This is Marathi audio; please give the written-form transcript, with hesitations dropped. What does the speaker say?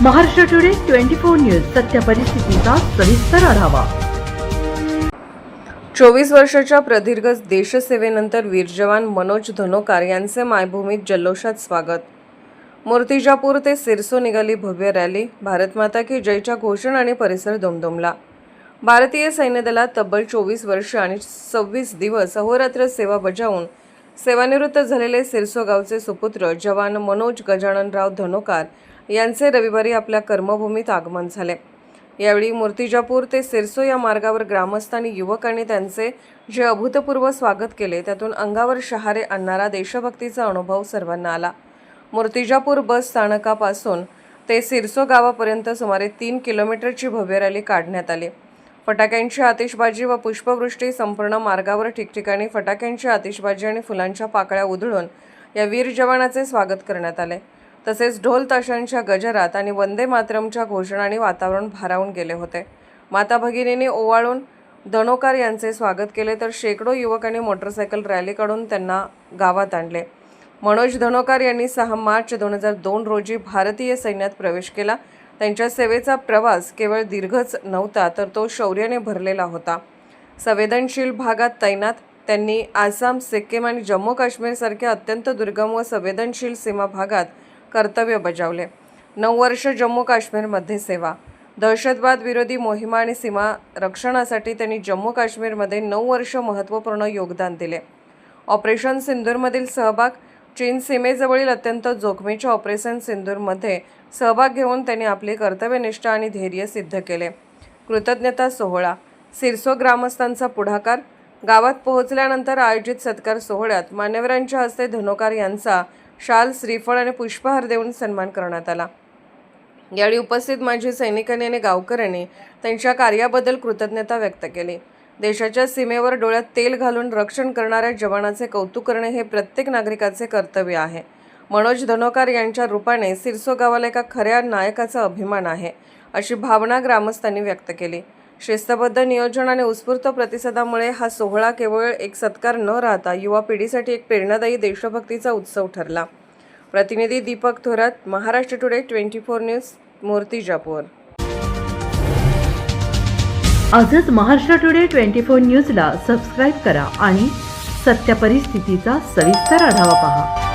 महाराष्ट्र टुडे 24 न्यूज सत्य परिस्थितीचा सविस्तर आढावा। 24 वर्षाच्या प्रदीर्घ देशसेवेनंतर वीर जवान मनोज धनोकार यांचे मायभूमीत जल्लोषात स्वागत। मूर्तिजापूर ते सिरसो निघाली भव्य रॅली। भारत माता की जयच्या घोषणाने परिसर दुमदुमला। भारतीय सैन्य दलात तब्बल 24 वर्ष आणि 26 दिवस अहोरात्र सेवा बजावून सेवानिवृत्त झालेले सिरसो गावचे सुपुत्र जवान मनोज गजाननराव धनोकार यांचे रविवारी आपल्या कर्मभूमीत आगमन झाले। यावेळी मूर्तिजापूर ते सिरसो या मार्गावर ग्रामस्थांनी युवकांनी त्यांचे जे अभूतपूर्व स्वागत केले त्यातून अंगावर शहारे आणणारा देशभक्तीचा अनुभव सर्वांना आला। मूर्तिजापूर बस स्थानकापासून ते सिरसो गावापर्यंत सुमारे 3 किलोमीटरची भव्य रॅली काढण्यात आली। फटाक्यांची आतिषबाजी व पुष्पवृष्टी संपूर्ण मार्गावर ठिकठिकाणी फटाक्यांची आतिषबाजी आणि फुलांच्या पाकळ्या उधळून या वीर जवानाचे स्वागत करण्यात आले। तसेच ढोल ताशांच्या गजरात आणि वंदे मातरमच्या घोषणांनी वातावरण भारावून गेले होते। माता भगिनींनी ओवाळून धनोकार यांचे स्वागत केले तर शेकडो युवकांनी मोटरसायकल रॅली काढून त्यांना गावात आणले। मनोज धनोकार यांनी 6 मार्च 2002 रोजी भारतीय सैन्यात प्रवेश केला। त्यांच्या सेवेचा प्रवास केवळ दीर्घच नव्हता तर तो शौर्याने भरलेला होता। संवेदनशील भागात तैनात त्यांनी आसाम, सिक्कीम आणि जम्मू काश्मीर सारख्या अत्यंत दुर्गम व संवेदनशील सीमा भागात कर्तव्य बजावले। 9 वर्ष जम्मू काश्मीरमध्ये सेवा, दहशतवाद विरोधी मोहिमा आणि सीमा रक्षणासाठी त्यांनी जम्मू काश्मीरमध्ये 9 वर्ष महत्त्वपूर्ण योगदान दिले। ऑपरेशन सिंदूरमधील सहभाग, चीन सीमेजवळील अत्यंत जोखमीच्या ऑपरेशन सिंदूरमध्ये सहभाग घेऊन त्यांनी आपली कर्तव्यनिष्ठा आणि धैर्य सिद्ध केले। कृतज्ञता सोहळा, सिरसो ग्रामस्थांचा पुढाकार। गावात पोहोचल्यानंतर आयोजित सत्कार सोहळ्यात मान्यवरांच्या हस्ते धनोकार यांचा शाल, श्रीफळ आणि पुष्पहार देऊन सन्मान करण्यात आला। यावेळी उपस्थित माजी सैनिकांनी आणि गावकऱ्यांनी त्यांच्या कार्याबद्दल कृतज्ञता व्यक्त केली। देशाच्या सीमेवर डोळ्यात तेल घालून रक्षण करणाऱ्या जवानाचे कौतुक करणे हे प्रत्येक नागरिकाचे कर्तव्य आहे। मनोज धनोकार यांच्या रूपाने सिरसो गावाला एका खऱ्या नायकाचा अभिमान आहे, अशी भावना ग्रामस्थांनी व्यक्त केली। शिस्तबद्ध नियोजन आणि उत्स्फूर्त प्रतिसादामुळे हा सोहळा केवळ एक सत्कार न राहता युवा पिढीसाठी एक प्रेरणादायी देशभक्तीचा उत्सव ठरला। प्रतिनिधी दीपक थोरात, महाराष्ट्र टुडे 24 न्यूज, मूर्तिजापूर। आजच महाराष्ट्र टुडे 24 न्यूजला सबस्क्राईब करा आणि सत्य परिस्थितीचा सविस्तर आढावा पहा।